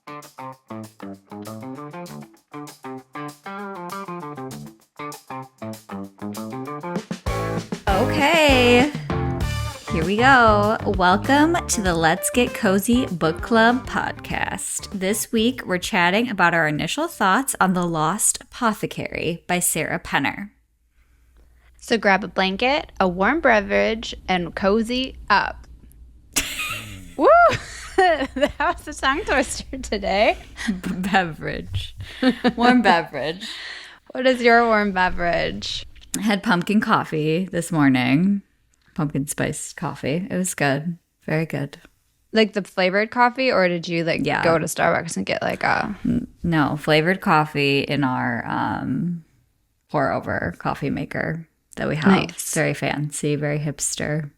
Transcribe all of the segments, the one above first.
Okay, here we go. Welcome to the Let's Get Cozy Book Club podcast. This week, we're chatting about our initial thoughts on The Lost Apothecary by Sarah Penner. So grab a blanket, a warm beverage, and cozy up. Woo! That was a tongue twister today. Beverage. Warm beverage. What is your warm beverage? I had pumpkin coffee this morning. Pumpkin spiced coffee. It was good. Very good. Like the flavored coffee, or did you go to Starbucks and get like a... No, flavored coffee in our pour over coffee maker that we have. Nice. It's very fancy, very hipster.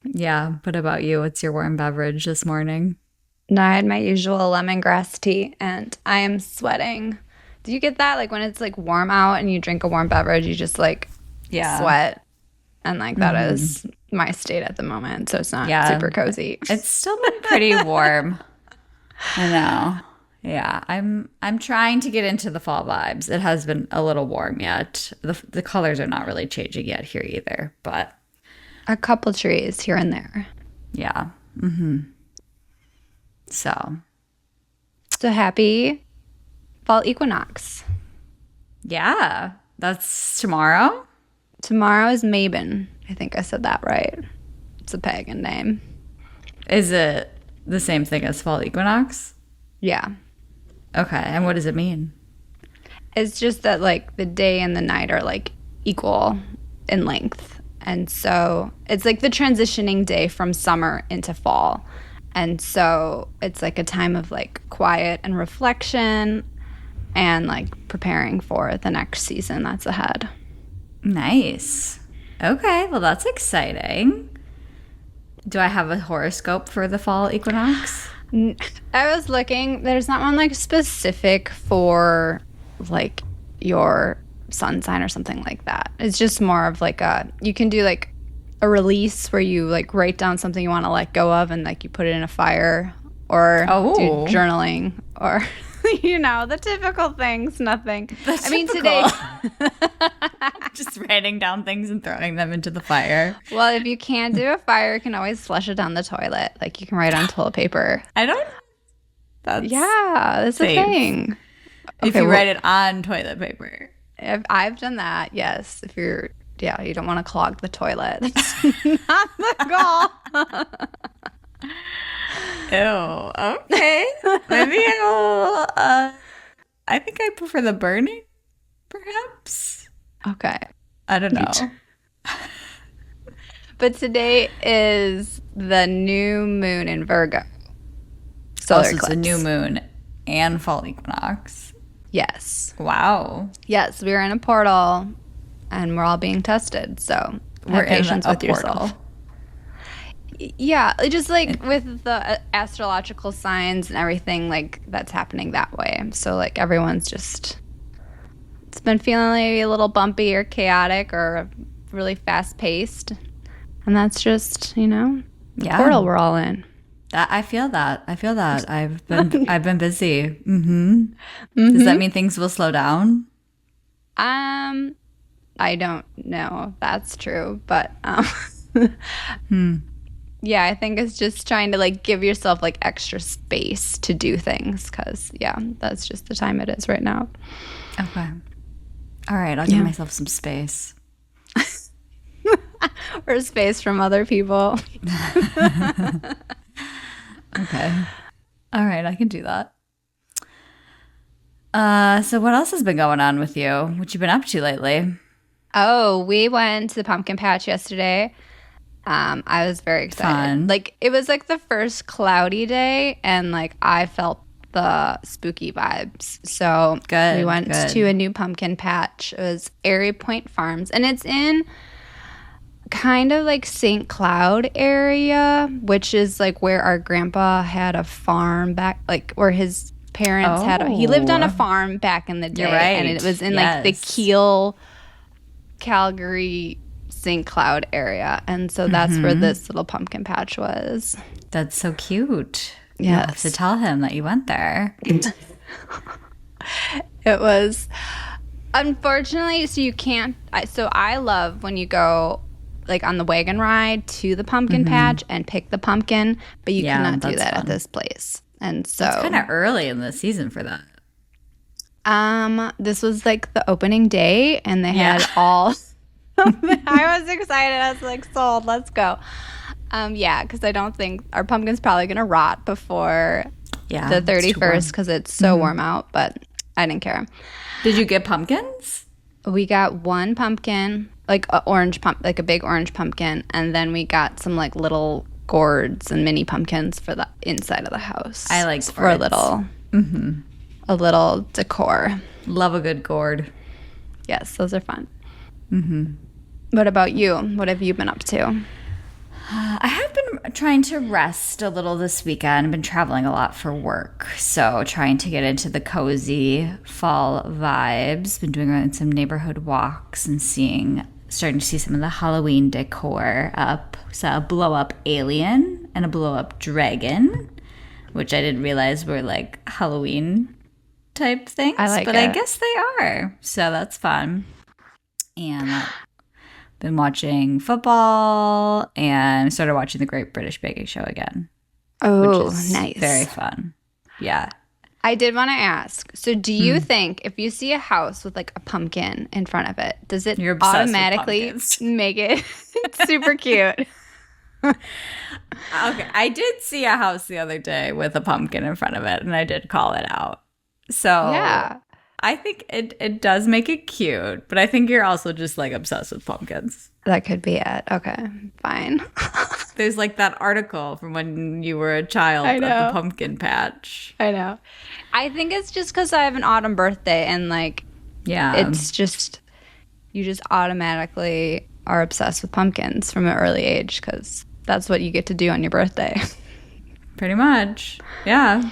Yeah. What about you? What's your warm beverage this morning? No, I had my usual lemongrass tea, and I am sweating. Do you get that? Like when it's like warm out and you drink a warm beverage, you just like sweat. And like that is my state at the moment. So it's not super cozy. It's still been pretty warm. I know. Yeah. I'm trying to get into the fall vibes. It has been a little warm yet. The colors are not really changing yet here either, but a couple trees here and there. Yeah. So happy fall equinox. Yeah. That's tomorrow. Tomorrow is Mabon. I think I said that right. It's a pagan name. Is it the same thing as fall equinox? Yeah. Okay. And what does it mean? It's just that like the day and the night are like equal in length. And so it's like the transitioning day from summer into fall. And so it's like a time of like quiet and reflection and like preparing for the next season that's ahead. Nice. Okay, well that's exciting. Do I have a horoscope for the fall equinox? I was looking, there's not one like specific for like your sun sign or something like that. It's just more of like you can do like a release where you like write down something you want to let go of and like you put it in a fire, or do journaling, or the typical things. Nothing. Today just writing down things and throwing them into the fire. Well, if you can't do a fire, you can always flush it down the toilet. Like you can write on toilet paper. That's a thing. If you write it on toilet paper. If I've done that, yes. If you don't want to clog the toilet. That's not the goal. Ew. Okay. Maybe I think I prefer the burning, perhaps. Okay. I don't know. But today is the new moon in Virgo. Solar eclipse. It's a new moon and fall equinox. Yes. Wow. Yes, we're in a portal and we're all being tested. So have patience with yourself. Yeah, just like with the astrological signs and everything like that's happening that way. So like everyone's just, it's been feeling maybe a little bumpy or chaotic or really fast paced. And that's just, the portal we're all in. I feel that. I've been busy. Does that mean things will slow down? I don't know if that's true, but yeah, I think it's just trying to like give yourself like extra space to do things because that's just the time it is right now. Okay. All right, I'll give myself some space. Or space from other people. Okay. All right, I can do that. So what else has been going on with you? What you been up to lately? Oh, we went to the pumpkin patch yesterday. I was very excited. Fun. Like it was like the first cloudy day and like I felt the spooky vibes. So we went to a new pumpkin patch. It was Airy Point Farms and it's in kind of like St. Cloud area, which is like where our grandpa had a farm back, like where his parents he lived on a farm back in the day. You're right. And it was in like the Kiel, Calgary, St. Cloud area. And so that's where this little pumpkin patch was. That's so cute. Yes. You'll have to tell him that you went there. It was, unfortunately, so you can't, so I love when you go like on the wagon ride to the pumpkin patch and pick the pumpkin, but you cannot do that at this place. And so it's kind of early in the season for that. This was like the opening day, and they had all. I was excited. I was like, sold. Let's go. Because I don't think our pumpkin's probably gonna rot before the 31st because it's so warm out. But I didn't care. Did you get pumpkins? We got one pumpkin, like a big orange pumpkin, and then we got some like little gourds and mini pumpkins for the inside of the house. I like for a little, a little decor. Love a good gourd. Yes, those are fun. What about you? What have you been up to? I have been trying to rest a little this weekend. I've been traveling a lot for work, so trying to get into the cozy fall vibes. Been doing some neighborhood walks and starting to see some of the Halloween decor up. Saw a blow-up alien and a blow-up dragon, which I didn't realize were like Halloween type things, I guess they are. So that's fun. And been watching football and started watching the Great British Baking Show again. Oh, which is nice. Very fun. Yeah. I did want to ask, so do you think if you see a house with like a pumpkin in front of it, does it automatically make it super cute? Okay, I did see a house the other day with a pumpkin in front of it, and I did call it out. So yeah. I think it does make it cute, but I think you're also just like obsessed with pumpkins. That could be it. Okay, fine. There's like that article from when you were a child at the pumpkin patch. I know. I think it's just because I have an autumn birthday, and like, it's just, you just automatically are obsessed with pumpkins from an early age because that's what you get to do on your birthday. Pretty much. Yeah.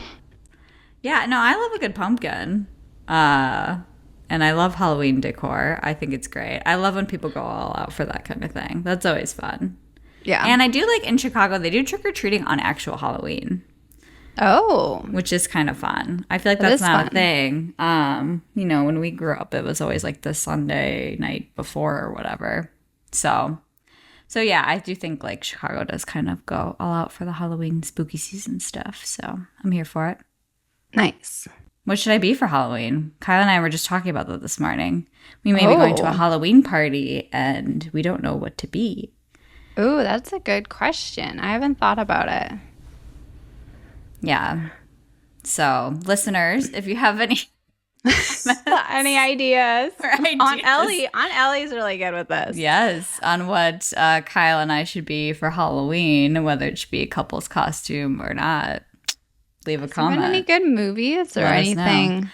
Yeah, no, I love a good pumpkin. And I love Halloween decor. I think it's great. I love when people go all out for that kind of thing. That's always fun. Yeah. And I do like in Chicago, they do trick-or-treating on actual Halloween. Oh. Which is kind of fun. I feel like that's not a thing. When we grew up, it was always like the Sunday night before or whatever. So yeah, I do think like Chicago does kind of go all out for the Halloween spooky season stuff. So I'm here for it. Nice. What should I be for Halloween? Kyle and I were just talking about that this morning. We may be going to a Halloween party, and we don't know what to be. Ooh, that's a good question. I haven't thought about it. Yeah. So, listeners, if you have any ideas on Ellie. Ellie's really good with this. Yes, on what Kyle and I should be for Halloween, whether it should be a couple's costume or not. Leave a comment. Any good movies or anything?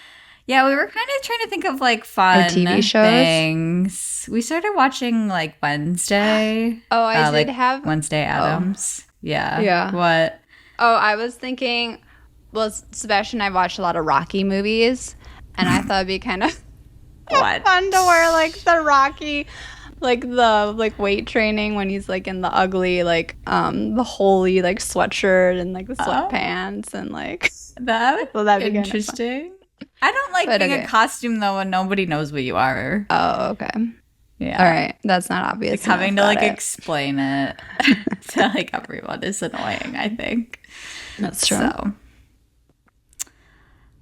Yeah, we were kind of trying to think of like fun TV shows things. We started watching like Wednesday. Oh, I did have Wednesday Addams. Yeah. Yeah. What? Oh, I was thinking. Well, Sebastian and I watched a lot of Rocky movies, and I thought it'd be kind of fun to wear like the Rocky. Like the weight training when he's like in the ugly the holy like sweatshirt and like the sweatpants and like that'd be interesting. I don't like being a costume though when nobody knows what you are. Oh, okay. Yeah. All right. That's not obvious. Like having to like explain it to like everyone is annoying, I think. That's true. So.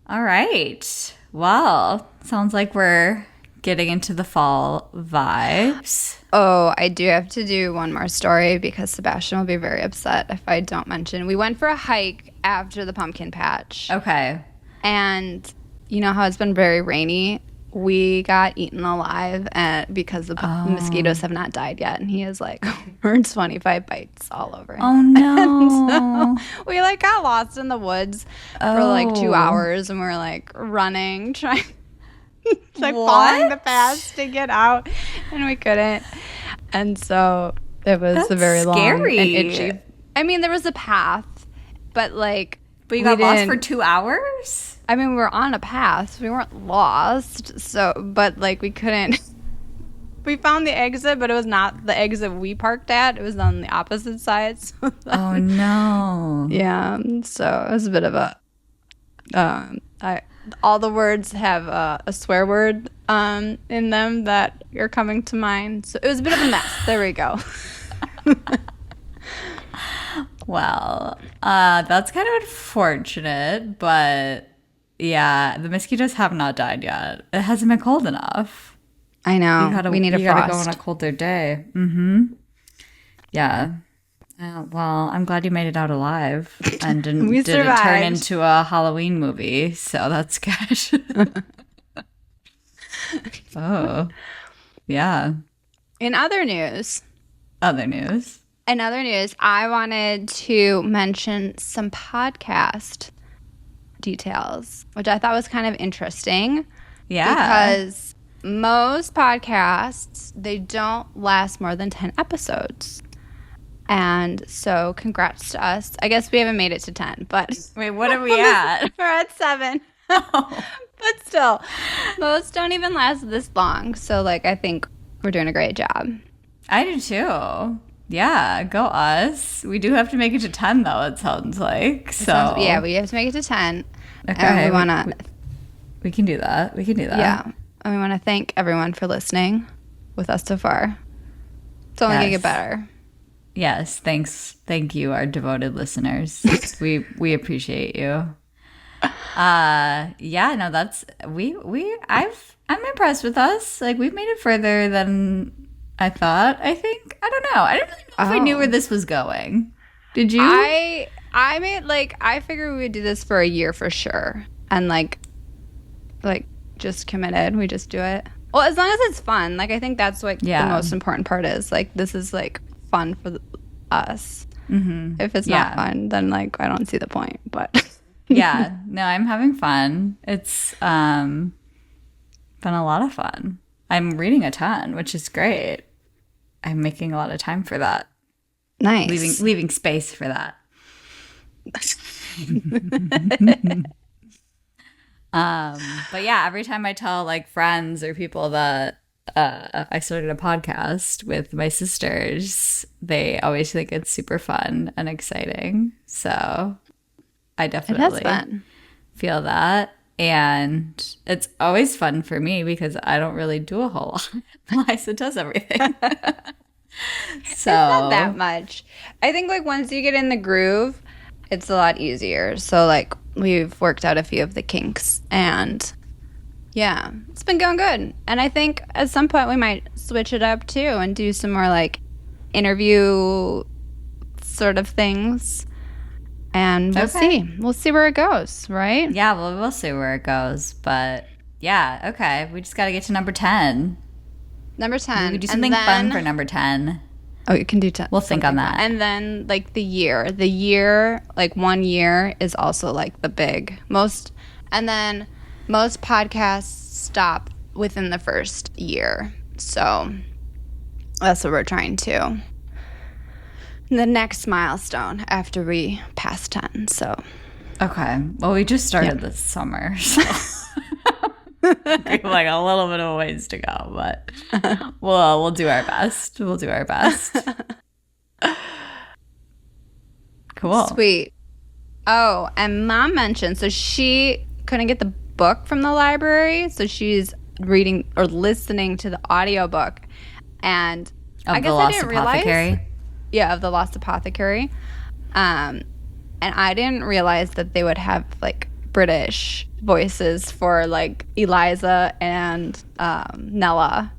All right. Well, sounds like we're getting into the fall vibes. Oh, I do have to do one more story because Sebastian will be very upset if I don't mention. We went for a hike after the pumpkin patch. Okay. And you know how it's been very rainy? We got eaten alive because the mosquitoes have not died yet. And he has like over 25 bites all over him. Oh, no. So we like got lost in the woods for like 2 hours and we were like running, trying like following the paths to get out, and we couldn't. And so it was a very scary. Long and itchy. I mean, there was a path, but you got lost for 2 hours? I mean, we were on a path. So we weren't lost. So, but like we couldn't we found the exit, but it was not the exit we parked at. It was on the opposite side. So Oh no. yeah, so it was a bit of a all the words have a swear word in them that are coming to mind. So it was a bit of a mess. There we go. Well, that's kind of unfortunate, but yeah, the mosquitoes have not died yet. It hasn't been cold enough. I know. We need a frost. You gotta go on a colder day. Mm-hmm. Yeah. Well, I'm glad you made it out alive and didn't turn into a Halloween movie, so that's good. Oh, yeah. In other news, I wanted to mention some podcast details, which I thought was kind of interesting. Yeah. Because most podcasts, they don't last more than 10 episodes. And so congrats to us. I guess we haven't made it to 10, but... Wait, what are we at? We're at 7. Oh. But still, most don't even last this long. So, like, I think we're doing a great job. I do too. Yeah, go us. We do have to make it to 10, though, it sounds like. So yeah, we have to make it to 10. Okay. And we want to... We can do that. Yeah. And we want to thank everyone for listening with us so far. It's only going to get better. Yes, thanks. Thank you, our devoted listeners. we appreciate you. Yeah, no, that's I'm impressed with us. Like, we've made it further than I thought. I think, I don't know. I don't really know if I knew where this was going. Did you? I figured we would do this for a year for sure, and like just committed. We just do it. Well, as long as it's fun. Like, I think that's what the most important part is. Like, this is like fun for us. Mm-hmm. If it's not fun, then like I don't see the point. But yeah, no, I'm having fun. It's been a lot of fun. I'm reading a ton, which is great. I'm making a lot of time for that. Nice. Leaving space for that. But yeah, every time I tell like friends or people that I started a podcast with my sisters, they always think it's super fun and exciting. So I definitely feel that. And it's always fun for me because I don't really do a whole lot. Liza does everything. It's not that much. I think like once you get in the groove, it's a lot easier. So like we've worked out a few of the kinks and yeah, it's been going good. And I think at some point we might switch it up too and do some more like interview sort of things. And we'll see. We'll see where it goes, right? Yeah, well, we'll see where it goes. But yeah, okay. We just got to get to number 10. Number 10. We could do something fun for number 10. Oh, you can do 10. We'll think on that. And then like the year. The year, like 1 year is also like the big most. And then most podcasts stop within the first year. So that's what we're trying to. The next milestone after we pass 10. So okay. Well, we just started this summer. So we have like a little bit of a ways to go, but we'll do our best. We'll do our best. Cool. Sweet. Oh, and Mom mentioned, so she couldn't get the book from the library, so she's reading or listening to the audiobook. And I guess I didn't realize. Yeah, of the Lost Apothecary. And I didn't realize that they would have like British voices for like Liza and Nella.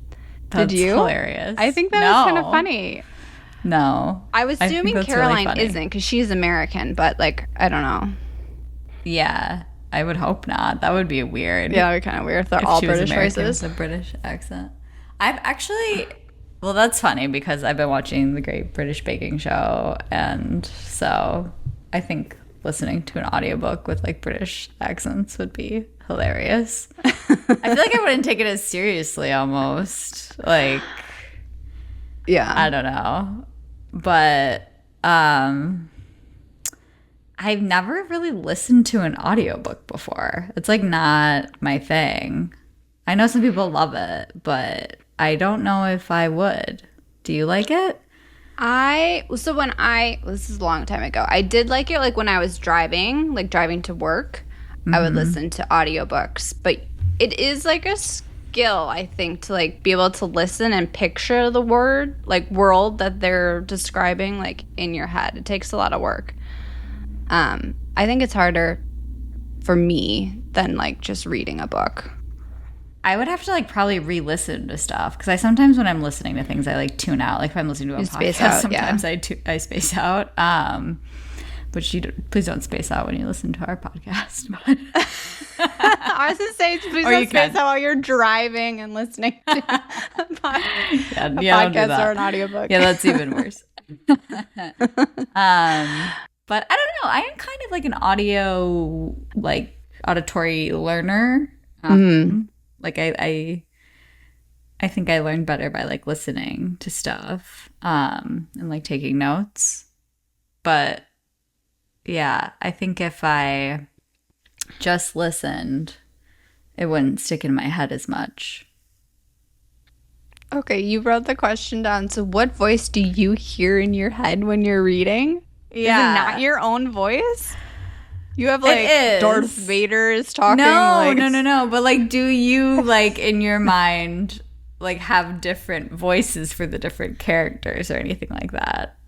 That's Did you? Hilarious. I think that was kind of funny. No. I was assuming Caroline really isn't because she's American, but like, I don't know. Yeah, I would hope not. That would be weird. Yeah, it would be kind of weird if they're all British voices. With a British accent. I've actually... Well, that's funny because I've been watching The Great British Baking Show, and so I think listening to an audiobook with like British accents would be hilarious. I feel like I wouldn't take it as seriously almost. Like, yeah, I don't know. But I've never really listened to an audiobook before. It's like not my thing. I know some people love it, but I don't know if I would. Do you like it? This is a long time ago. I did like it like when I was driving, like driving to work. I would listen to audiobooks, but it is like a skill, I think, to like be able to listen and picture the world that they're describing like in your head. It takes a lot of work. I think it's harder for me than like just reading a book. I would have to like probably re-listen to stuff because I sometimes when I'm listening to things I like tune out. Like if I'm listening to a podcast, sometimes I space out. But please don't space out when you listen to our podcast. I was gonna say please don't space out while you're driving and listening to a podcast or an audiobook. Yeah, that's even worse. But I don't know. I am kind of like an auditory learner. Like I think I learn better by like listening to stuff and like taking notes. But yeah, I think if I just listened, it wouldn't stick in my head as much. Okay, you wrote the question down. So what voice do you hear in your head when you're reading? Yeah. Is it not your own voice? You have like Darth Vader is talking. No. But like, do you like in your mind like have different voices for the different characters or anything like that?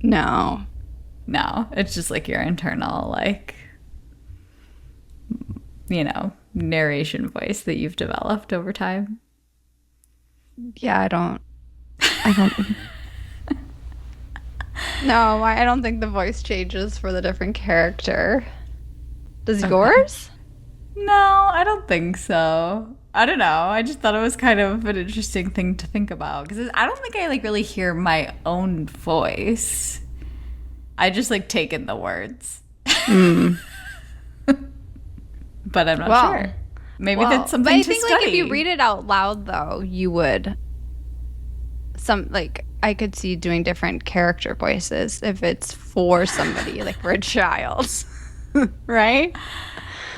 No, it's just like your internal like, you know, narration voice that you've developed over time. Yeah, I don't. No, I don't think the voice changes for the different character. Does yours? No, I don't think so. I don't know. I just thought it was kind of an interesting thing to think about because I don't think I like really hear my own voice. I just like take in the words. But I'm not sure. Maybe that's something to study. But I think like if you read it out loud though, you would I could see doing different character voices if it's for somebody, like for a child. Right?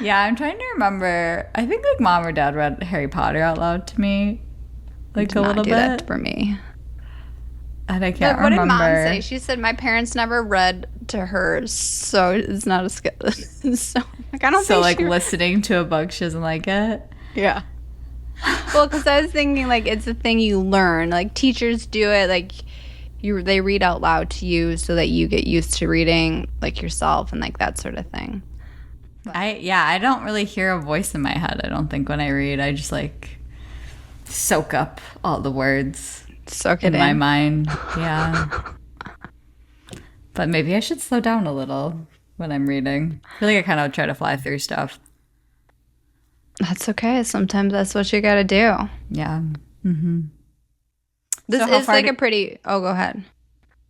Yeah, I'm trying to remember. I think like mom or dad read Harry Potter out loud to me. Like a little bit. That for me. And I can't remember. What did mom say? She said my parents never read to her, so it's not a skill. So like I don't think like listening to a book, she doesn't like it? Yeah. Well, because I was thinking, like, it's a thing you learn. Like, teachers do it. Like, they read out loud to you so that you get used to reading, like, yourself and, like, that sort of thing. But. I don't really hear a voice in my head, I don't think, when I read. I just, like, soak up all the words. Soak it in my mind. Yeah. But maybe I should slow down a little when I'm reading. I feel like I kind of try to fly through stuff. That's okay. Sometimes that's what you got to do. Yeah. Mm-hmm. This is like a pretty... Oh, go ahead.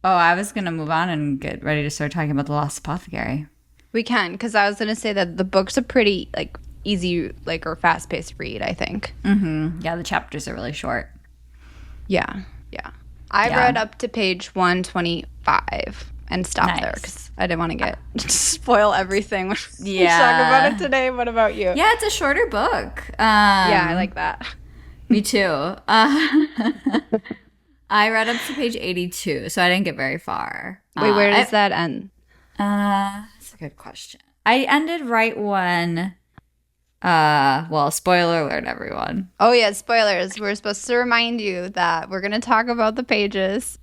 Oh, I was going to move on and get ready to start talking about the Lost Apothecary. We can, because I was going to say that the book's a pretty, like, easy, like, or fast-paced read, I think. Mm-hmm. Yeah, the chapters are really short. Yeah. I read up to page 125 and stopped there because I didn't want to spoil everything when we talk about it today. What about you? Yeah, it's a shorter book. Yeah, I like that. Me too. I read up to page 82, so I didn't get very far. Wait, where does that end? That's a good question. I ended right when... well, spoiler alert, everyone. Oh, yeah, spoilers. We're supposed to remind you that we're going to talk about the pages.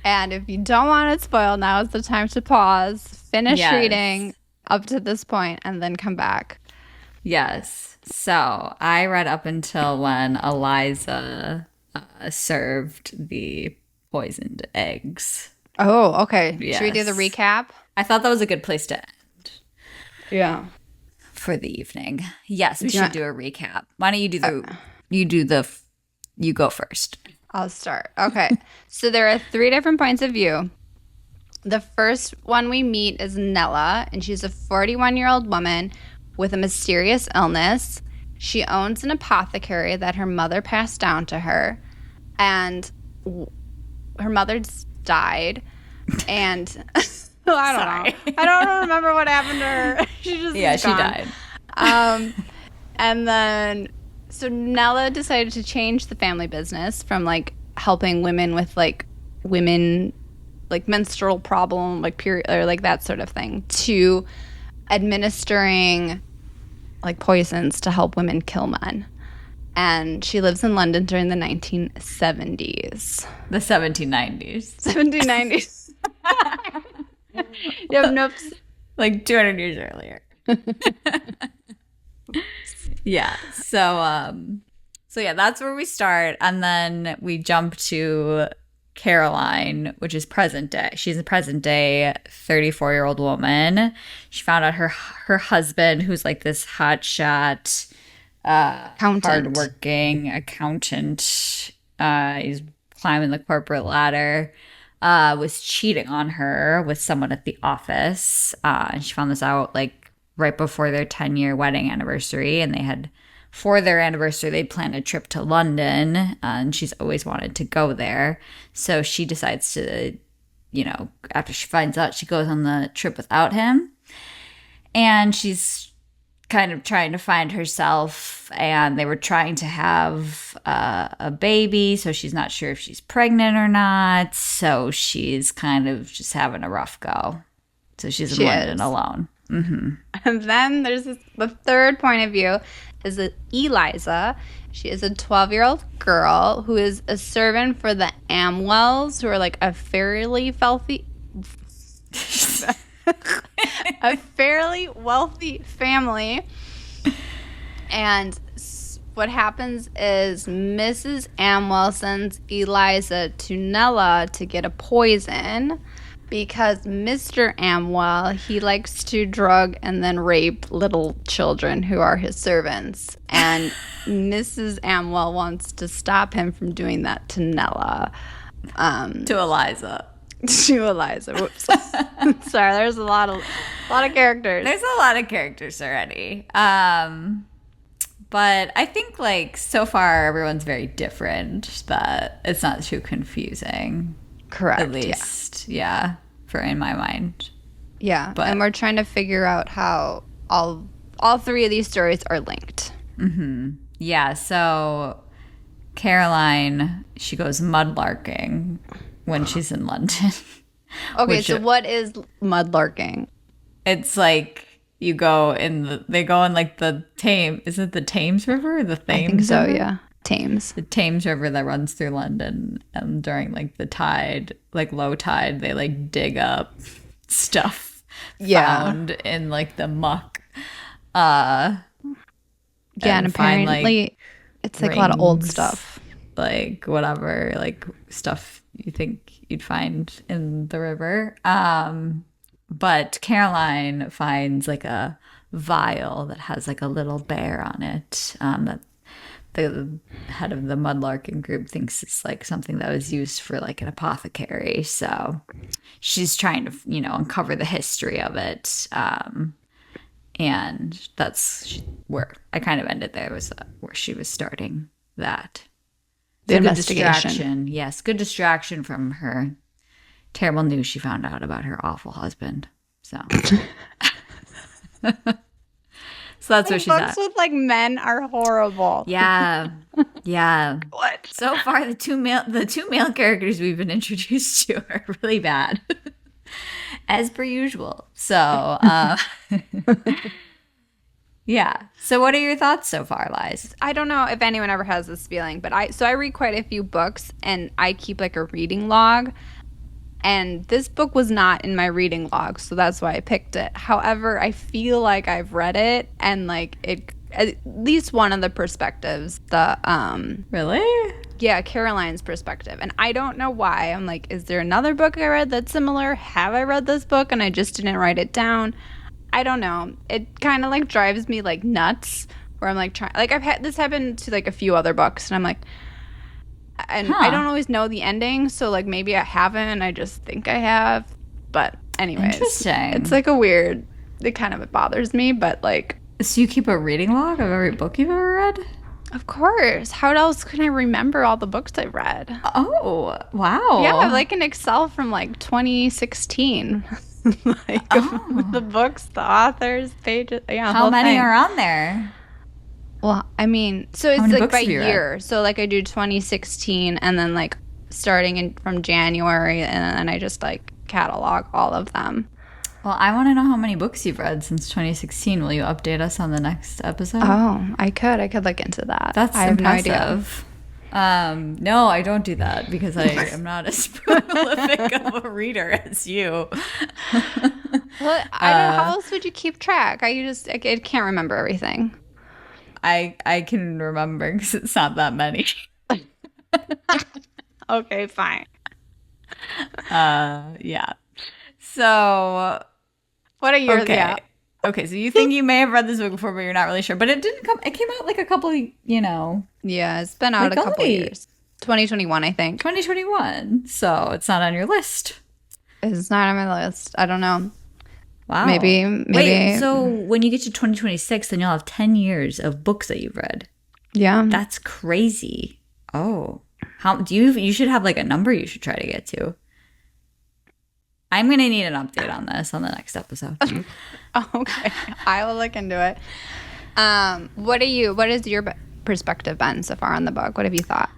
And if you don't want it spoiled, now is the time to pause, finish reading up to this point, and then come back. Yes. So I read up until when Liza served the poisoned eggs. Oh, okay. Yes. Should we do the recap? I thought that was a good place to end. Yeah. For the evening. Yes, we should do a recap. Why don't you do you go first. I'll start. Okay. So there are 3 different points of view. The first one we meet is Nella, and she's a 41-year-old woman with a mysterious illness. She owns an apothecary that her mother passed down to her, and her mother died, and I don't know. I don't remember what happened to her. She just she died. And then So Nella decided to change the family business from like helping women with like menstrual problem, like period or like that sort of thing, to administering like poisons to help women kill men. And she lives in London during the 1970s. The 1790s. 1790s. You have no... Like 200 years earlier. Yeah. So yeah, that's where we start. And then we jump to Caroline, which is present day. She's a present day 34-year-old woman. She found out her husband, who's like this hotshot hardworking accountant, he's climbing the corporate ladder, was cheating on her with someone at the office. And she found this out like right before their 10-year wedding anniversary. And they had, for their anniversary, they'd planned a trip to London, and she's always wanted to go there. So she decides to, after she finds out, she goes on the trip without him. And she's kind of trying to find herself, and they were trying to have a baby, so she's not sure if she's pregnant or not. So she's kind of just having a rough go. So she's in London alone. Mm-hmm. And then there's the third point of view is that Liza. She is a 12-year-old girl who is a servant for the Amwells, who are like a fairly wealthy family. And what happens is Mrs. Amwell sends Eliza to Nella to get a poison because Mr. Amwell, he likes to drug and then rape little children who are his servants. And Mrs. Amwell wants to stop him from doing that to Nella. To Eliza. To Eliza. Whoops. Sorry, there's a lot of characters. There's a lot of characters already. But I think like so far everyone's very different that it's not too confusing. Correct. At least, yeah, for in my mind. Yeah, but, and we're trying to figure out how all three of these stories are linked. Mm-hmm. Yeah, so Caroline, she goes mudlarking when she's in London. Okay, so what is mudlarking? It's like they go in like the Thames. Is it the Thames River or the Thames? I think so, River? Yeah. Thames. The Thames River that runs through London, and during like the tide, like low tide, they like dig up stuff found in like the muck. And apparently find, like, it's like rings, a lot of old stuff. Like whatever, like stuff you think you'd find in the river. But Caroline finds like a vial that has like a little bear on it, that the head of the mudlarking group thinks it's like something that was used for like an apothecary. So she's trying to, uncover the history of it. And that's where I kind of ended there, was where she was starting that. The investigation. Yes, good distraction from her terrible news she found out about her awful husband. So so that's where she's books at. With like men are horrible. Yeah. What? So far the two male characters we've been introduced to are really bad. As per usual. So yeah. So what are your thoughts so far, Liz? I don't know if anyone ever has this feeling, but I read quite a few books, and I keep like a reading log. And this book was not in my reading log, so that's why I picked it. However, I feel like I've read it, and like it, at least one of the perspectives, Really? Yeah, Caroline's perspective. And I don't know why. I'm like, is there another book I read that's similar? Have I read this book and I just didn't write it down? I don't know. It kind of like drives me like nuts, where I'm like trying, like I've had this happen to like a few other books, and I'm like, and I don't always know the ending, so like maybe I haven't, I just think I have. But anyways, interesting. It's like a weird, it kind of bothers me, but like. So you keep a reading log of every book you've ever read? Of course. How else can I remember all the books I've read? Oh, wow. Yeah, I have like an Excel from like 2016. Like the books, the authors, pages. Yeah. How many are on there? Well, I mean, so it's many like books by have you read? year. So like I do 2016 and then like starting from January and then I just like catalog all of them. Well, I want to know how many books you've read since 2016. Will you update us on the next episode? Oh, I could look into that. That's I have impressive. no idea. No, I don't do that because I am not as prolific of a reader as you. Well, I don't know. How else would you keep track? I can't remember everything. I can remember because it's not that many. Okay, fine. Yeah. So, What are yours? okay. Yeah. Okay, so you think you may have read this book before, but you're not really sure. But it didn't come, it came out like a couple, Yeah, it's been out like a couple only years. 2021, I think. 2021. So it's not on your list. It's not on my list. I don't know. Wow. Maybe. Wait, so when you get to 2026, then you'll have 10 years of books that you've read. Yeah. That's crazy. Oh. You should have like a number you should try to get to. I'm going to need an update on this on the next episode. Okay. I will look into it. What is your perspective been so far on the book? What have you thought?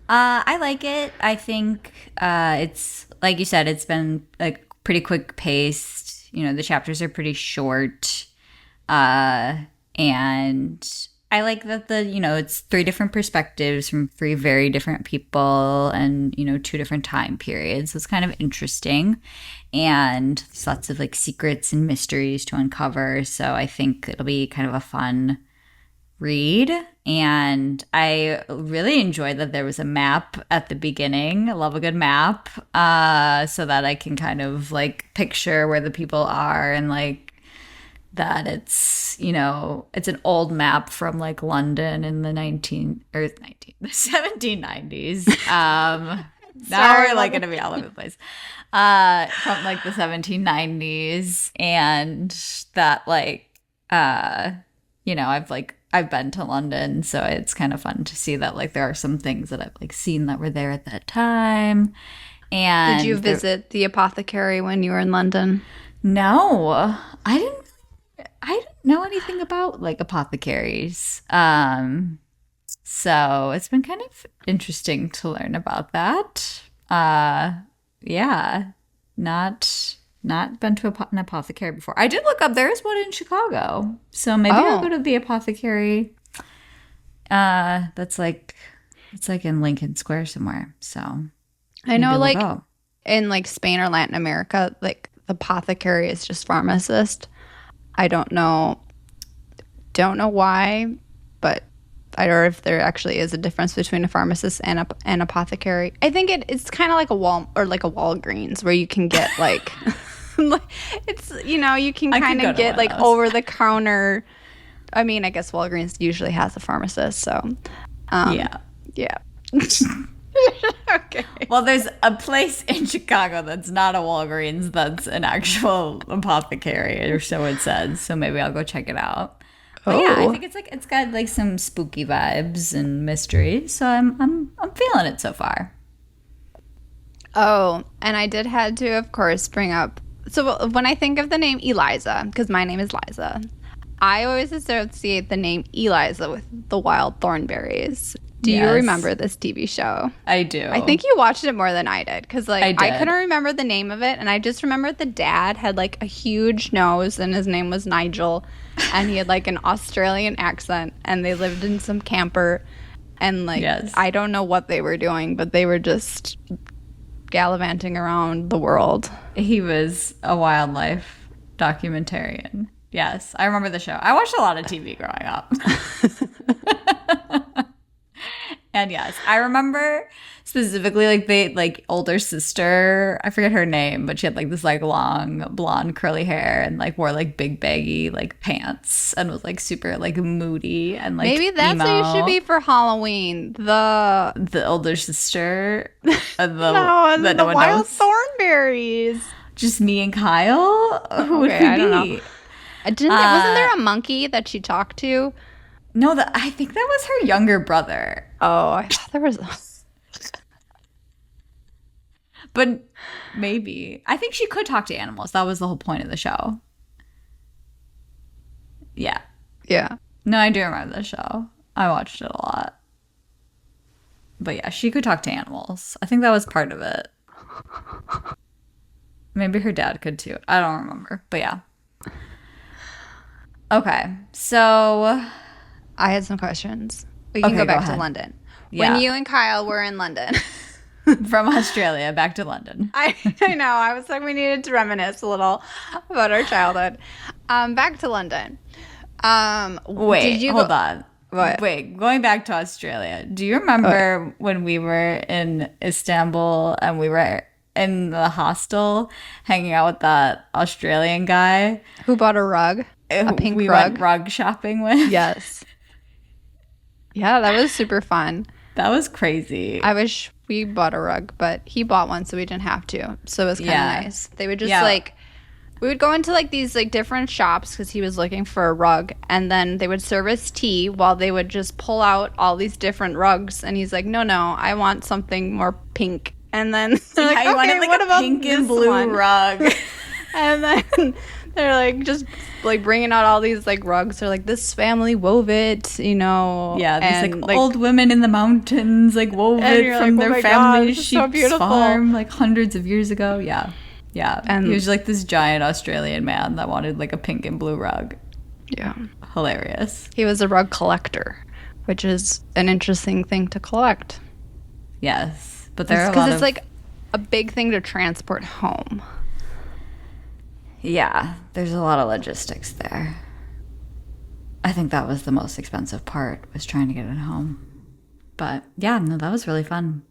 I like it. I think it's, like you said, it's been like pretty quick paced. The chapters are pretty short. And I like that it's 3 different perspectives from 3 very different people and, 2 different time periods. So it's kind of interesting. And there's lots of like secrets and mysteries to uncover. So I think it'll be kind of a fun read. And I really enjoyed that there was a map at the beginning. I love a good map, so that I can kind of like picture where the people are and like that it's it's an old map from like London in the 1790s. Now we're like gonna be all over the place. From like the 1790s, and that like I've been to London, so it's kind of fun to see that like there are some things that I've like seen that were there at that time. And did you visit the apothecary when you were in London? No, I didn't know anything about like apothecaries. So it's been kind of interesting to learn about that. Yeah, not been to an apothecary before. I did look up. There is one in Chicago, so maybe I'll go to the apothecary. It's like in Lincoln Square somewhere. So I know, like in like Spain or Latin America, like the apothecary is just pharmacist. I don't know why, but I don't know if there actually is a difference between a pharmacist and an apothecary. I think it's kind of like a Walgreens where you can get like it's you can kind of get like over the counter. I mean, I guess Walgreens usually has a pharmacist, so yeah. Okay. Well, there's a place in Chicago that's not a Walgreens, that's an actual apothecary, or so it says. So maybe I'll go check it out. But yeah, I think it's got like some spooky vibes and mystery. So I'm feeling it so far. Oh, and I did had to, of course, bring up. So when I think of the name Eliza, because my name is Liza, I always associate the name Eliza with the wild thornberries. Do you remember this TV show? I do. I think you watched it more than I did because I did. couldn't remember the name of it, and I just remember the dad had like a huge nose, and his name was Nigel, and he had like an Australian accent, and they lived in some camper, and like I don't know what they were doing, but they were just gallivanting around the world. He was a wildlife documentarian. Yes, I remember the show. I watched a lot of TV growing up. And yes, I remember specifically like the like older sister, I forget her name, but she had like this like long blonde curly hair and like wore like big baggy like pants and was like super like moody and like maybe that's emo. what you should be for Halloween. The older sister. The wild thornberries. Just me and Kyle? Who would we be? I don't know. Wasn't there a monkey that she talked to? No, I think that was her younger brother. Oh, I thought there was. But maybe. I think she could talk to animals. That was the whole point of the show. Yeah. Yeah. No, I do remember the show. I watched it a lot. But yeah, she could talk to animals. I think that was part of it. Maybe her dad could too. I don't remember. But yeah. Okay, so I had some questions. We can go back to London. Yeah. When you and Kyle were in London. From Australia back to London. I know. I was like, we needed to reminisce a little about our childhood. Back to London. Wait, hold on. What? Wait, going back to Australia. Do you remember when we were in Istanbul and we were in the hostel hanging out with that Australian guy? Who bought a rug? A pink we rug? Went rug shopping with? Yes. Yeah, that was super fun. That was crazy. I wish we bought a rug, but he bought one, so we didn't have to. So it was kind of nice. They would just we would go into like these like different shops because he was looking for a rug, and then they would serve us tea while they would just pull out all these different rugs. And he's like, no, I want something more pink. And then they're like, okay, wanted, like, what about pink and this blue one? rug? And then they're like just like bringing out all these like rugs. They're like, this family wove it, you know. Yeah, these like old women in the mountains like wove it from their family's sheep's farm like hundreds of years ago. Yeah. And he was like this giant Australian man that wanted like a pink and blue rug. Yeah. Hilarious. He was a rug collector, which is an interesting thing to collect. Yes. But there are because it's like a big thing to transport home. Yeah, there's a lot of logistics there. I think that was the most expensive part, was trying to get it home. But yeah, no, that was really fun.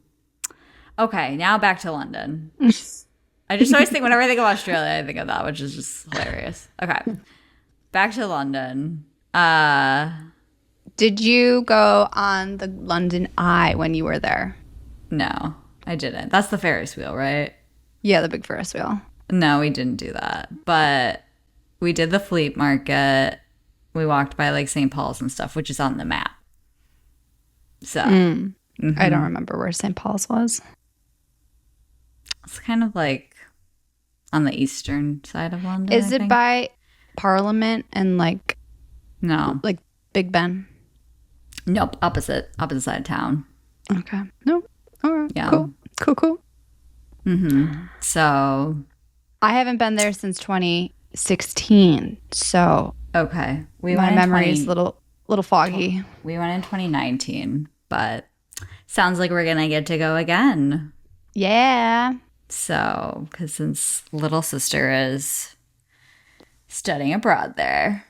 Okay, now back to London. I just always think, whenever I think of Australia, I think of that, which is just hilarious. Okay, back to London. Did you go on the London Eye when you were there? No, I didn't. That's the Ferris wheel, right? Yeah, the big Ferris wheel. No, we didn't do that. But we did the flea market. We walked by like St. Paul's and stuff, which is on the map. So I don't remember where St. Paul's was. It's kind of like on the eastern side of London. Is it by Parliament and like like Big Ben? Nope, opposite side of town. Okay. Nope. All right. Yeah. Cool. So I haven't been there since 2016, so okay. My memory is a little foggy. We went in 2019, but sounds like we're gonna get to go again. Yeah. So, because since little sister is studying abroad there,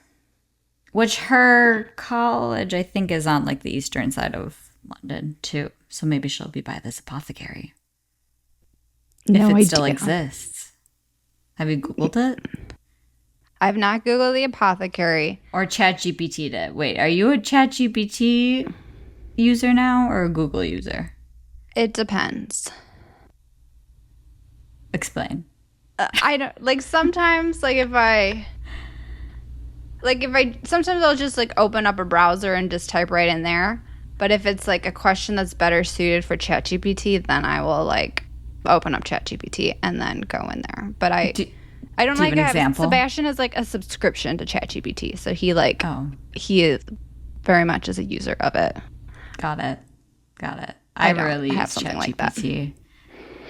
which her college I think is on like the eastern side of London too. So maybe she'll be by this apothecary. If it still exists. Have you Googled it? I've not Googled the apothecary. Or ChatGPT'd it. Wait, are you a ChatGPT user now or a Google user? It depends. Explain. I don't like sometimes sometimes I'll just like open up a browser and just type right in there. But if it's like a question that's better suited for ChatGPT, then I will like open up ChatGPT and then go in there. But I don't like have example? Sebastian has like a subscription to ChatGPT, so he is very much as a user of it. Got it. I rarely use something like that.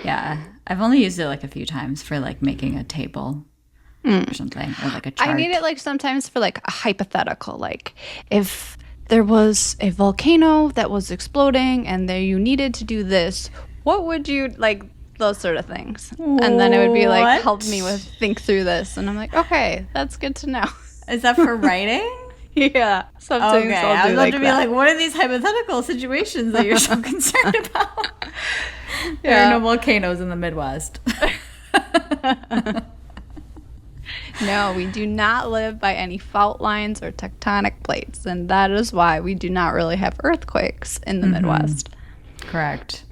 Yeah, I've only used it like a few times for like making a table or something, or like a chart. I need it like sometimes for like a hypothetical, like if there was a volcano that was exploding and there you needed to do this, what would you like? Those sort of things. And then it would be like, help me with think through this. And I'm like, okay, that's good to know. Is that for writing? Yeah. Sometimes okay. I'll do I was about to be that. like, what are these hypothetical situations that you're so concerned about? There are no volcanoes in the Midwest. No, we do not live by any fault lines or tectonic plates. And that is why we do not really have earthquakes in the Midwest. Correct.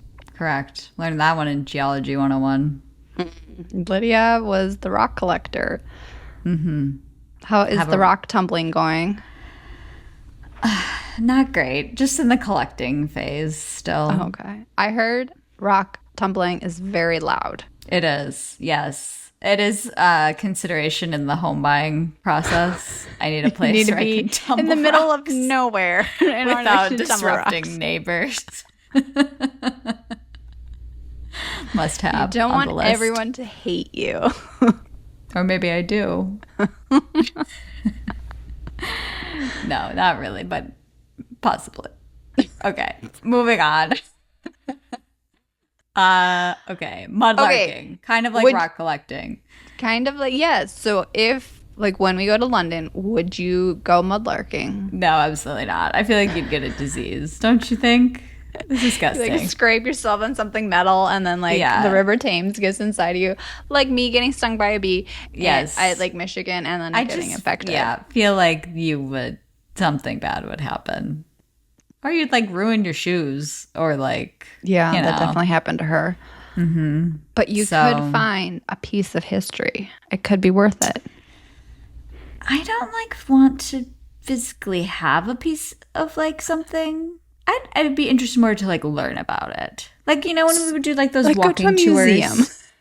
Learned that one in Geology 101. Lydia was the rock collector. How is the rock tumbling going? Not great. Just in the collecting phase still. Oh, okay. I heard rock tumbling is very loud. It is, yes. It is consideration in the home buying process. I need a place to where I be can tumble in the middle of rocks nowhere without disrupting neighbors. Must have. You don't on the want list. everyone to hate you. Or maybe I do. No, not really, but possibly. Okay, moving on. Okay, mudlarking. Kind of like rock collecting. Kind of like, yes. So if, like, when we go to London, would you go mudlarking? No, absolutely not. I feel like you'd get a disease, don't you think? It's disgusting. Like, scrape yourself on something metal, and then, like, the River Thames gets inside of you. Like me getting stung by a bee. Yes. At, like, Michigan, and then getting infected. Yeah, feel like something bad would happen. Or you'd, like, ruin your shoes. Or, like, yeah, that definitely happened to her. Mm-hmm. But you could find a piece of history. It could be worth it. I don't, like, want to physically have a piece of, like, something. I'd be interested more to, like, learn about it. Like, you know, when we would do, like, those like walking go to a tours.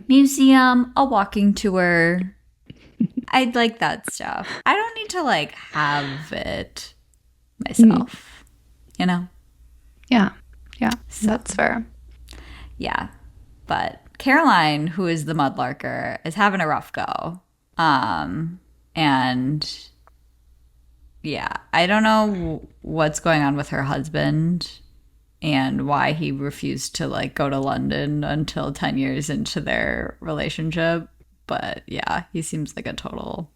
Museum, a walking tour. I'd like that stuff. I don't need to, like, have it myself. You know? Yeah. Yeah. So, that's fair. Yeah. But Caroline, who is the mudlarker, is having a rough go. And yeah, I don't know what's going on with her husband and why he refused to, like, go to London until 10 years into their relationship. But yeah, he seems like a total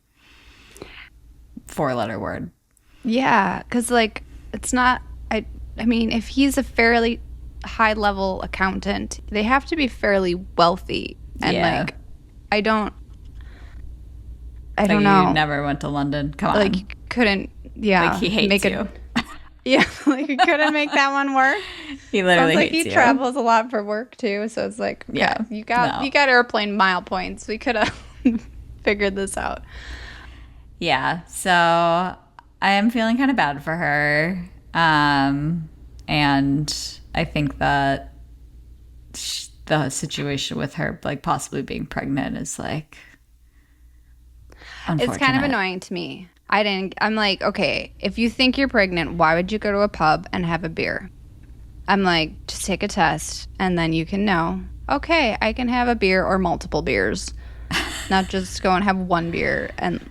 4-letter word. Yeah, because, like, it's not, I mean, if he's a fairly high-level accountant, they have to be fairly wealthy. And, like, I don't know. You never went to London. Come on. Like, you couldn't, like, he hates you. Yeah, like, you couldn't make that one work. He literally hates he travels a lot for work, too. So it's like, okay, yeah, you got airplane mile points. We could have figured this out. Yeah, so I am feeling kind of bad for her. And I think that the situation with her, like, possibly being pregnant is, like, unfortunate. It's kind of annoying to me. I'm like, okay, if you think you're pregnant, why would you go to a pub and have a beer? I'm like, just take a test and then you can know, okay, I can have a beer or multiple beers, not just go and have one beer. And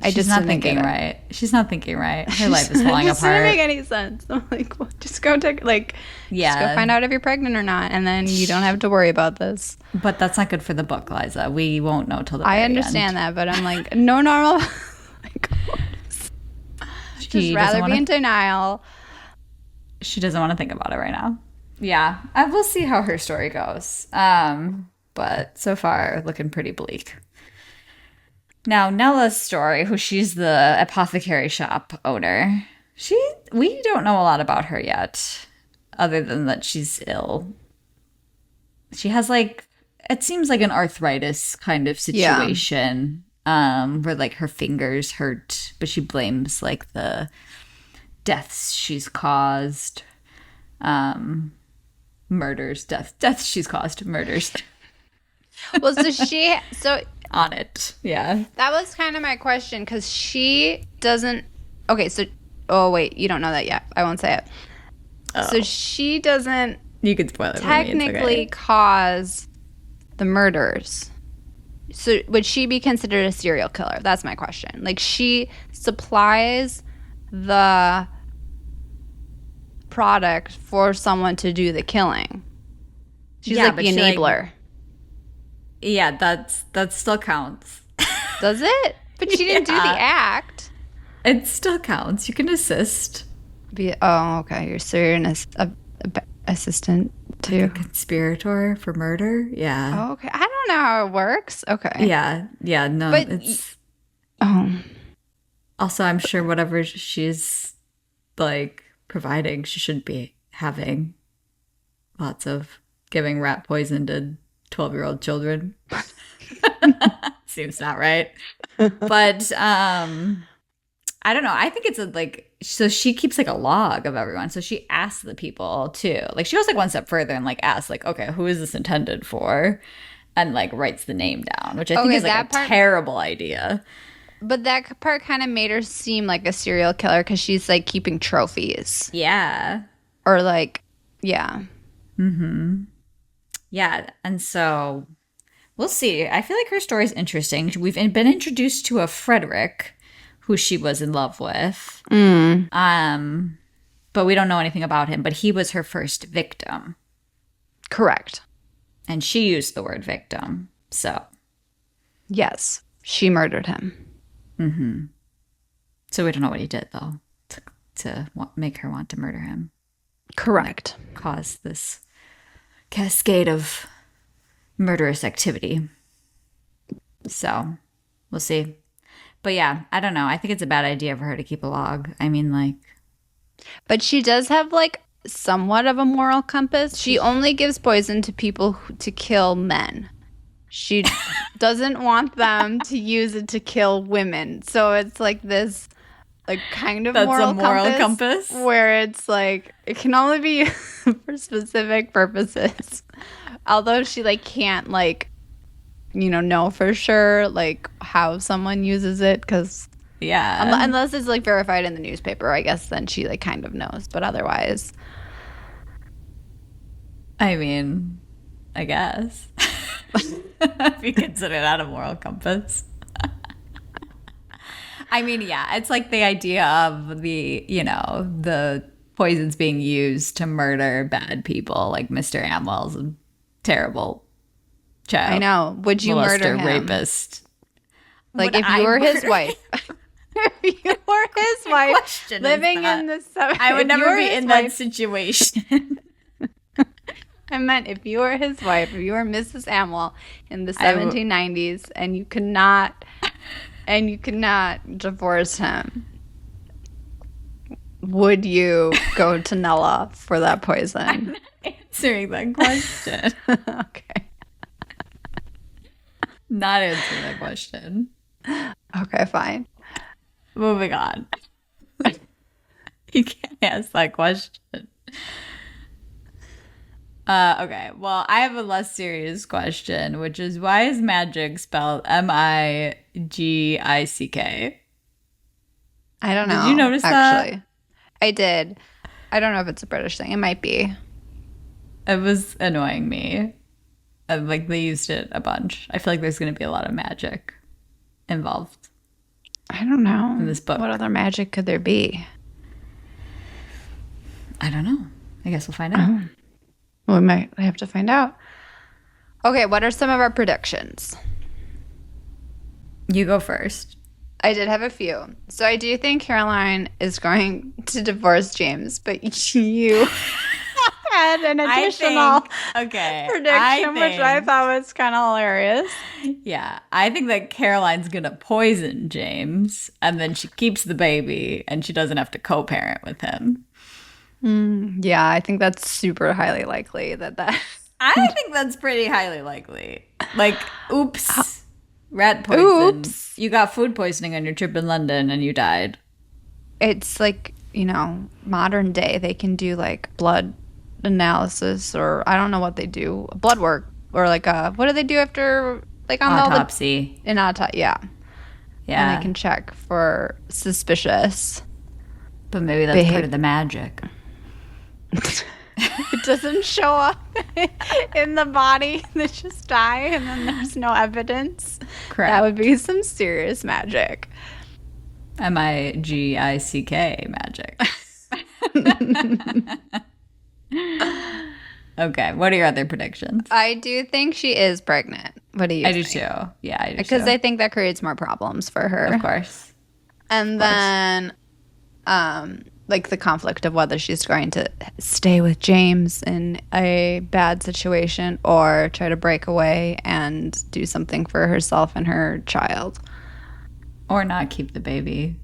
She's just not thinking right. She's not thinking right. Her life is falling apart. It doesn't make any sense. I'm like, well, just go just go find out if you're pregnant or not, and then you don't have to worry about this. But that's not good for the book, Liza. We won't know till the very end. I understand that, but I'm like, no normal. Just rather be in denial. She doesn't want to think about it right now. Yeah, we'll see how her story goes. But so far, looking pretty bleak. Now, Nella's story, she's the apothecary shop owner. We don't know a lot about her yet, other than that she's ill. She has, like, it seems like an arthritis kind of situation. Yeah. Where, like, her fingers hurt, but she blames, like, the deaths she's caused. Murders, deaths she's caused, murders. Well, so on it, yeah. That was kind of my question, because she doesn't. Okay, so wait, you don't know that yet. I won't say it. Oh. So she doesn't. You could spoil it. Technically, cause the murders. So would she be considered a serial killer? That's my question. Like, she supplies the product for someone to do the killing. She's like the enabler. Yeah, that still counts. Does it? But she didn't do the act. It still counts. You can assist. Okay. You're an assistant too. Like a conspirator for murder. Yeah. Oh, okay. I don't know how it works. Okay. Yeah. Yeah. No. But it's. Also, I'm sure whatever she's, like, providing, she shouldn't be having lots of giving rat poison to 12-year-old children. Seems not right. But I don't know. I think it's so she keeps, like, a log of everyone. So she asks the people too. Like, she goes, like, one step further and, like, asks, like, okay, who is this intended for? And, like, writes the name down, which I think is, like, a terrible idea. But that part kind of made her seem like a serial killer because she's like keeping trophies. Yeah. Or like, yeah. Mm-hmm. Yeah. And so we'll see. I feel like her story is interesting. We've been introduced to a Frederick who she was in love with. But we don't know anything about him. But he was her first victim. Correct. And she used the word victim. So. Yes. She murdered him. Mm-hmm. So we don't know what he did, though, to make her want to murder him. Correct. Cause this cascade of murderous activity. So we'll see. But yeah, I don't know. I think it's a bad idea for her to keep a log. I mean, like. But she does have, like, somewhat of a moral compass. She only gives poison to people to kill men. She doesn't want them to use it to kill women. So it's like this, like, kind of moral compass where it's like it can only be used for specific purposes. Although she like can't like, know for sure like how someone uses it because unless it's like verified in the newspaper, I guess then she like kind of knows. But otherwise, I mean, I guess. If you consider that a moral compass. I mean, yeah, it's like the idea of the poisons being used to murder bad people, like Mr. Amwell's a terrible child. I know. Would you murder him? Rapist. Like if you were his wife. If you were his wife living in the I would never be in that situation. I meant if you were his wife, if you were Mrs. Amwell in the 1790s and you could not divorce him, would you go to Nella for that poison? I'm not answering that question. Okay. Not answering that question. Okay, fine. Moving on. You can't ask that question. Okay, well, I have a less serious question, which is why is magic spelled Magick? I don't know. Did you notice actually. that? I did. I don't know if it's a British thing. It might be. It was annoying me. Like, they used it a bunch. I feel like there's going to be a lot of magic involved. I don't know. In this book. What other magic could there be? I don't know. I guess we'll find out. Oh. Well, we might have to find out. Okay, what are some of our predictions? You go first. I did have a few. So I do think Caroline is going to divorce James, but you had an additional prediction, which I thought was kind of hilarious. Yeah, I think that Caroline's going to poison James, and then she keeps the baby, and she doesn't have to co-parent with him. Yeah, I think that's super highly likely that. I think that's pretty highly likely. Like, oops, rat poison. Oops. You got food poisoning on your trip in London and you died. It's like, modern day. They can do like blood analysis or I don't know what they do. Blood work or like what do they do after like on autopsy? Yeah. Yeah. And they can check for suspicious. But maybe that's part of the magic. It doesn't show up in the body. They just die and then there's no evidence. Correct. That would be some serious magic. Magick magic. Okay, what are your other predictions? I do think she is pregnant. What do you think? I do too. Yeah, I do too. Because I think that creates more problems for her. Of course. And then like the conflict of whether she's going to stay with James in a bad situation or try to break away and do something for herself and her child. Or not keep the baby.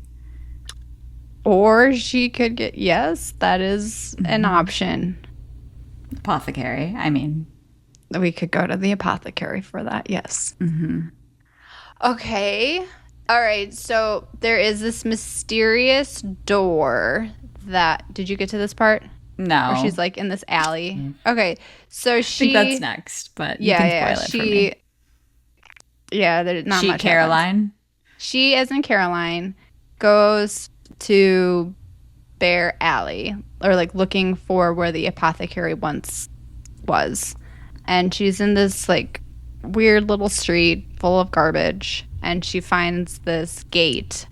Or she could get, yes, that is an option. Apothecary, I mean. We could go to the apothecary for that, yes. Mm-hmm. Okay. All right, so there is this mysterious door that... Did you get to this part? No. Where she's like in this alley. Okay, so she... I think that's next, but you can spoil it for me. Yeah, there's not much Caroline? She, as in Caroline, goes to Bear Alley, or like looking for where the apothecary once was. And she's in this like weird little street full of garbage, and she finds this gate.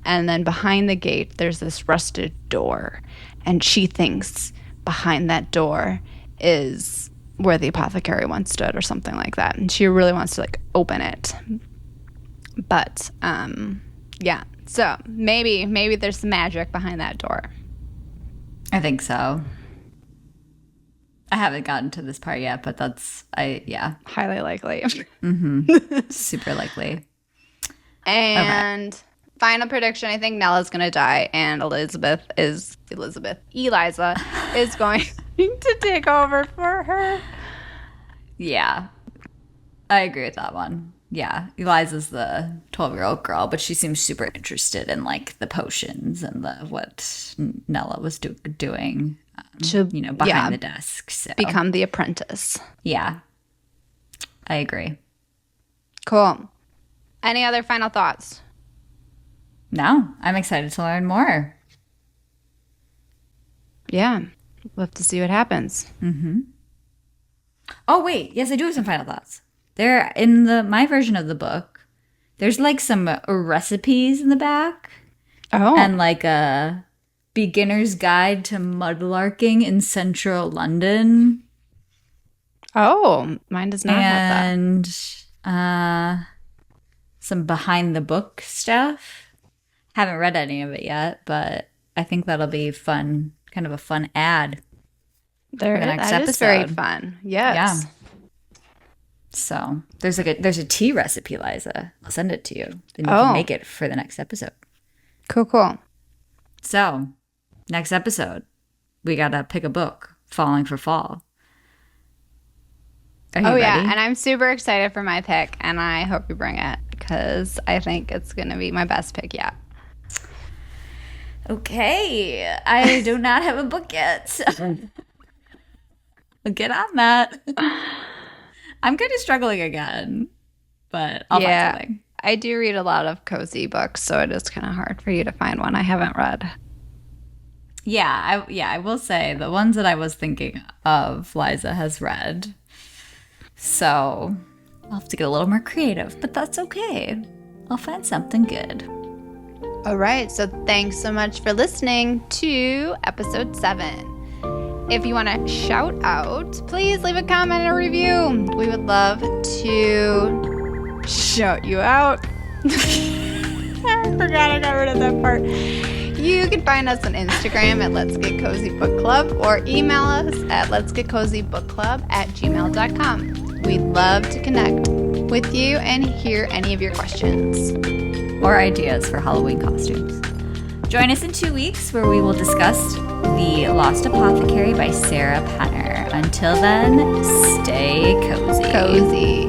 And then behind the gate, there's this rusted door. And she thinks behind that door is where the apothecary once stood or something like that. And she really wants to like open it. But yeah, so maybe there's some magic behind that door. I think so. I haven't gotten to this part yet, but yeah. Highly likely. Super likely. And final prediction, I think Nella's going to die and Eliza is going to take over for her. Yeah. I agree with that one. Yeah, Eliza's the 12-year-old girl, but she seems super interested in like the potions and what Nella was doing, behind the desk. So. Become the apprentice. Yeah, I agree. Cool. Any other final thoughts? No, I'm excited to learn more. Yeah, we'll have to see what happens. Mm-hmm. Oh wait, yes, I do have some final thoughts. There, in my version of the book, there's like some recipes in the back. Oh. And like a beginner's guide to mudlarking in central London. Oh, mine does not have that. And some behind the book stuff. Haven't read any of it yet, but I think that'll be fun, kind of a fun ad. That is very fun. Yes. Yeah. So there's a tea recipe, Liza. I'll send it to you. Then you can make it for the next episode. Cool. So next episode, we gotta pick a book. Falling for Fall. Are you ready? Yeah, and I'm super excited for my pick, and I hope you bring it because I think it's gonna be my best pick yet. Okay, I do not have a book yet. So. I'll get on that. I'm kind of struggling again, but I'll find something. I do read a lot of cozy books, so it is kind of hard for you to find one I haven't read. Yeah, I will say the ones that I was thinking of, Liza has read. So I'll have to get a little more creative, but that's okay. I'll find something good. All right, so thanks so much for listening to episode 7. If you want to shout out, please leave a comment and a review. We would love to shout you out. I forgot I got rid of that part. You can find us on Instagram at Let's Get Cozy Book Club or email us at letsgetcozybookclub@gmail.com. We'd love to connect with you and hear any of your questions. Or ideas for Halloween costumes. Join us in 2 weeks where we will discuss The Lost Apothecary by Sarah Penner. Until then, stay cozy.